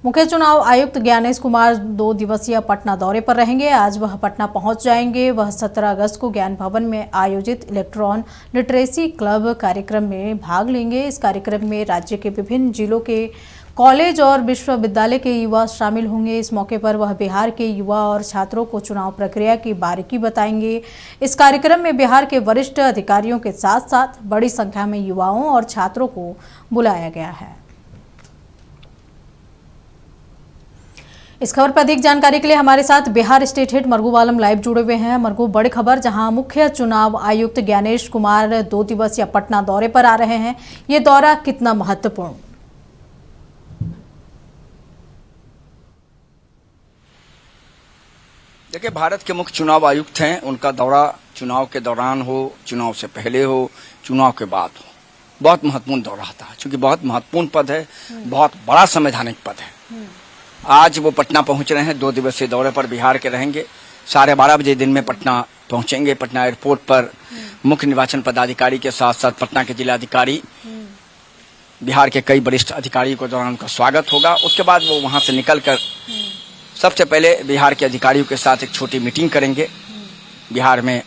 मुख्य चुनाव आयुक्त ज्ञानेश कुमार 2 दिवसीय पटना दौरे पर रहेंगे। आज वह पटना पहुंच जाएंगे। वह 17 अगस्त को ज्ञान भवन में आयोजित इलेक्ट्रॉन लिटरेसी क्लब कार्यक्रम में भाग लेंगे। इस कार्यक्रम में राज्य के विभिन्न जिलों के कॉलेज और विश्वविद्यालय के युवा शामिल होंगे। इस मौके पर वह बिहार के युवा और छात्रों को चुनाव प्रक्रिया की बारीकी बताएंगे। इस कार्यक्रम में बिहार के वरिष्ठ अधिकारियों के साथ साथ बड़ी संख्या में युवाओं और छात्रों को बुलाया गया है। इस खबर पर अधिक जानकारी के लिए हमारे साथ बिहार स्टेट हेड मरगू आलम लाइव जुड़े हुए हैं। मरगू, बड़ी खबर, जहां मुख्य चुनाव आयुक्त ज्ञानेश कुमार 2 दिवसीय पटना दौरे पर आ रहे हैं, ये दौरा कितना महत्वपूर्ण? देखिए, भारत के मुख्य चुनाव आयुक्त हैं, उनका दौरा चुनाव के दौरान हो, चुनाव से पहले हो, चुनाव के बाद हो, बहुत महत्वपूर्ण दौरा होता है। क्योंकि बहुत महत्वपूर्ण पद है, बहुत बड़ा संवैधानिक पद है। आज वो पटना पहुंच रहे हैं, 2 दिवसीय दौरे पर बिहार के रहेंगे। 12:30 बजे दिन में पटना पहुंचेंगे। पटना एयरपोर्ट पर मुख्य निर्वाचन पदाधिकारी के साथ साथ पटना के जिलाधिकारी, बिहार के कई वरिष्ठ अधिकारियों के दौरान उनका स्वागत होगा। उसके बाद वो वहां से निकलकर सबसे पहले बिहार के अधिकारियों के साथ एक छोटी मीटिंग करेंगे। बिहार में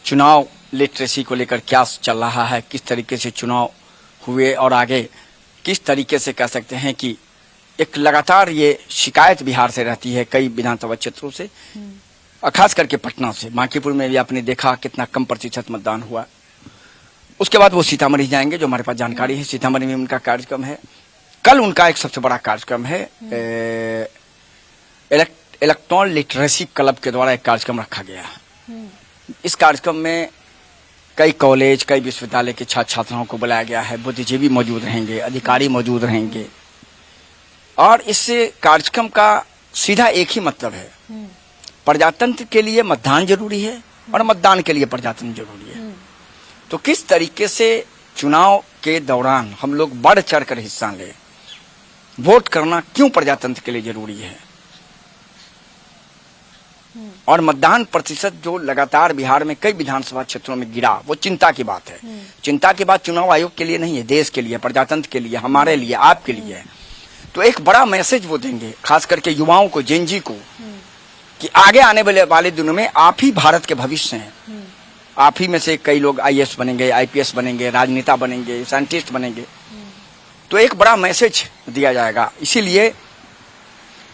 चुनाव लिटरेसी को लेकर क्या चल रहा है, किस तरीके से चुनाव हुए और आगे किस तरीके से कह सकते हैं कि एक लगातार ये शिकायत बिहार से रहती है, कई विधानसभा क्षेत्रों से और खास करके पटना से। बांकीपुर में भी आपने देखा कितना कम प्रतिशत मतदान हुआ। उसके बाद वो सीतामढ़ी जाएंगे, जो हमारे पास जानकारी है। सीतामढ़ी में उनका कार्यक्रम है। कल उनका एक सबसे बड़ा कार्यक्रम है, इलेक्ट्रॉन लिटरेसी क्लब के द्वारा एक कार्यक्रम रखा गया है। इस कार्यक्रम में कई कॉलेज, कई विश्वविद्यालय के छात्र छात्राओं को बुलाया गया है। बुद्धिजीवी मौजूद रहेंगे, अधिकारी मौजूद रहेंगे और इस कार्यक्रम का सीधा एक ही मतलब है, प्रजातंत्र के लिए मतदान जरूरी है और मतदान के लिए प्रजातंत्र जरूरी है। तो किस तरीके से चुनाव के दौरान हम लोग बढ़ चढ़ कर हिस्सा लें, वोट करना क्यों प्रजातंत्र के लिए जरूरी है और मतदान प्रतिशत जो लगातार बिहार में कई विधानसभा क्षेत्रों में गिरा, वो चिंता की बात है। चिंता की बात चुनाव आयोग के लिए नहीं है, देश के लिए, प्रजातंत्र के लिए, हमारे लिए, आपके लिए है। तो एक बड़ा मैसेज वो देंगे, खास करके युवाओं को, जेनजी को, कि आगे आने वाले दिनों में आप ही भारत के भविष्य हैं। आप ही में से कई लोग आईएएस बनेंगे, आईपीएस बनेंगे, राजनेता बनेंगे, साइंटिस्ट बनेंगे। तो एक बड़ा मैसेज दिया जाएगा। इसीलिए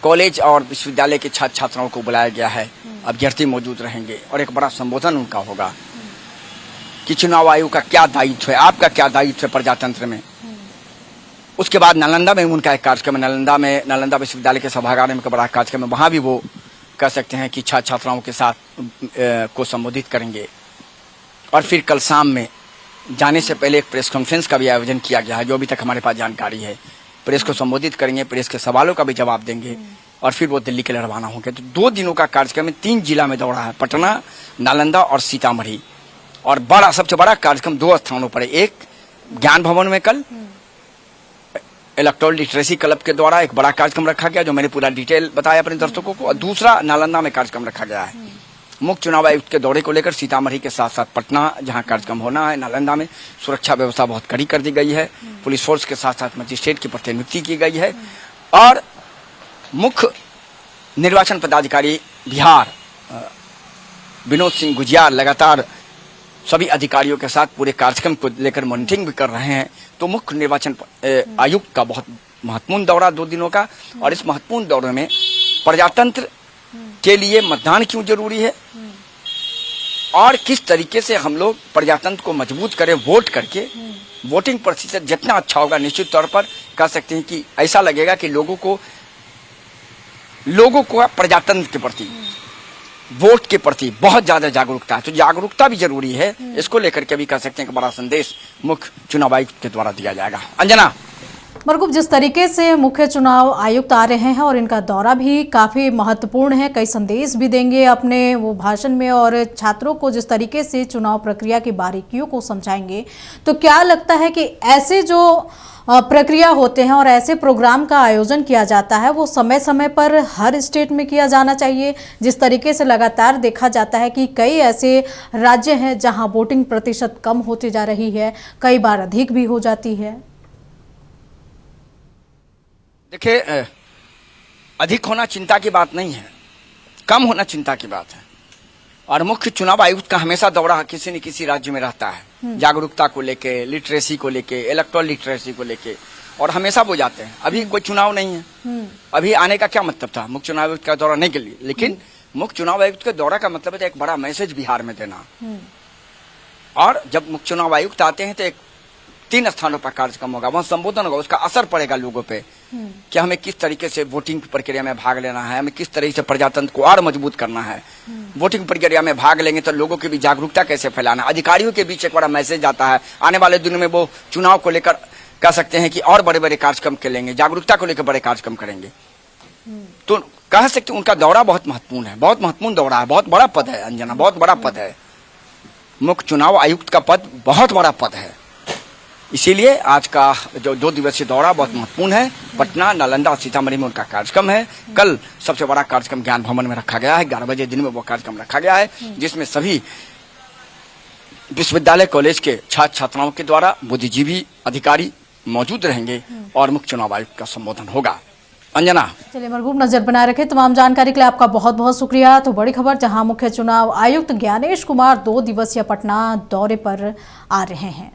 कॉलेज और विश्वविद्यालय के छात्र छात्राओं को बुलाया गया है। अभ्यर्थी मौजूद रहेंगे और एक बड़ा संबोधन उनका होगा कि चुनाव आयोग का क्या दायित्व है, आपका क्या दायित्व है प्रजातंत्र में। उसके बाद नालंदा में उनका एक कार्यक्रम है। नालंदा विश्वविद्यालय के सभागार में बड़ा कार्यक्रम है। वहां भी वो कह सकते हैं कि छात्र छात्राओं के साथ को संबोधित करेंगे। और फिर कल शाम में जाने से पहले एक प्रेस कॉन्फ्रेंस का भी आयोजन किया गया है, जो अभी तक हमारे पास जानकारी है। प्रेस को संबोधित करेंगे, प्रेस के सवालों का भी जवाब देंगे और फिर वो दिल्ली के लिए रवाना होंगे। तो 2 दिनों का कार्यक्रम में 3 जिला में दौड़ा है, पटना, नालंदा और सीतामढ़ी। और सबसे बड़ा कार्यक्रम 2 स्थानों पर है। एक ज्ञान भवन में कल इलेक्ट्रॉन लिटरेसी क्लब के द्वारा एक बड़ा कार्यक्रम रखा गया, जो मैंने पूरा डिटेल बताया अपने दर्शकों को। और दूसरा नालंदा में कार्यक्रम रखा गया है। मुख्य चुनाव आयुक्त के दौरे को लेकर सीतामढ़ी के साथ साथ पटना, जहां कार्यक्रम होना है, नालंदा में सुरक्षा व्यवस्था बहुत कड़ी कर दी गई है। पुलिस फोर्स के साथ साथ मजिस्ट्रेट की प्रतिनियुक्ति की गई है। और मुख्य निर्वाचन पदाधिकारी बिहार विनोद सिंह गुजियार लगातार सभी अधिकारियों के साथ पूरे कार्यक्रम को लेकर मॉनिटरिंग भी कर रहे हैं। तो मुख्य निर्वाचन आयुक्त का बहुत महत्वपूर्ण दौरा 2 दिनों का। और इस महत्वपूर्ण दौरे में प्रजातंत्र के लिए मतदान क्यों जरूरी है और किस तरीके से हम लोग प्रजातंत्र को मजबूत करें वोट करके। वोटिंग प्रतिशत जितना अच्छा होगा, निश्चित तौर पर कह सकते हैं कि ऐसा लगेगा कि लोगों को प्रजातंत्र के प्रति, वोट के प्रति बहुत ज्यादा जागरूकता है। तो जागरूकता भी जरूरी है। इसको लेकर के भी कह सकते हैं कि बड़ा संदेश मुख्य चुनाव आयुक्त के द्वारा दिया जाएगा। अंजना, मरगूब, जिस तरीके से मुख्य चुनाव आयुक्त आ रहे हैं और इनका दौरा भी काफी महत्वपूर्ण है, कई संदेश भी देंगे अपने वो भाषण में और छात्रों को जिस तरीके से चुनाव प्रक्रिया की बारीकियों को समझाएंगे, तो क्या लगता है कि ऐसे जो प्रक्रिया होते हैं और ऐसे प्रोग्राम का आयोजन किया जाता है, वो समय समय पर हर स्टेट में किया जाना चाहिए? जिस तरीके से लगातार देखा जाता है कि कई ऐसे राज्य हैं जहां वोटिंग प्रतिशत कम होती जा रही है, कई बार अधिक भी हो जाती है। देखिए, अधिक होना चिंता की बात नहीं है, कम होना चिंता की बात है। और मुख्य चुनाव आयुक्त का हमेशा दौरा किसी न किसी राज्य में रहता है, जागरूकता को लेके, लिटरेसी को लेके, इलेक्ट्रॉल लिटरेसी को लेके, और हमेशा वो जाते हैं। अभी कोई चुनाव नहीं है, अभी आने का क्या मतलब था मुख्य चुनाव आयुक्त का दौरा नहीं के लिए, लेकिन मुख्य चुनाव आयुक्त के दौरा का मतलब है एक बड़ा मैसेज बिहार में देना। और जब मुख्य चुनाव आयुक्त आते हैं तो एक 3 स्थानों पर कार्यक्रम होगा, वहां संबोधन होगा, उसका असर पड़ेगा लोगों पे कि हमें किस तरीके से वोटिंग प्रक्रिया में भाग लेना है, हमें किस तरीके से प्रजातंत्र को और मजबूत करना है, वोटिंग प्रक्रिया में भाग लेंगे तो लोगों की भी जागरूकता कैसे फैलाना, अधिकारियों के बीच एक बड़ा मैसेज आता है। आने वाले दिनों में वो चुनाव को लेकर कह सकते हैं कि और बड़े बड़े कार्यक्रम करेंगे, जागरूकता को लेकर बड़े कार्यक्रम करेंगे। तो कह सकते हैं उनका दौरा बहुत महत्वपूर्ण है, बहुत महत्वपूर्ण दौरा है, बहुत बड़ा पद है अंजना, बहुत बड़ा पद है। मुख्य चुनाव आयुक्त का पद बहुत बड़ा पद है, इसीलिए आज का जो 2 दिवसीय दौरा बहुत महत्वपूर्ण है। पटना, नालंदा और सीतामढ़ी में उनका कार्यक्रम है। कल सबसे बड़ा कार्यक्रम ज्ञान भवन में रखा गया है, 11 बजे दिन में वो कार्यक्रम रखा गया है, जिसमें सभी विश्वविद्यालय कॉलेज के छात्र छात्राओं के द्वारा बुद्धिजीवी अधिकारी मौजूद रहेंगे और मुख्य चुनाव आयुक्त का संबोधन होगा। अंजना, चलिए मरगूब, नजर बनाए रखे। तमाम जानकारी के लिए आपका बहुत बहुत शुक्रिया। तो बड़ी खबर, जहां मुख्य चुनाव आयुक्त ज्ञानेश कुमार 2 दिवसीय पटना दौरे पर आ रहे हैं।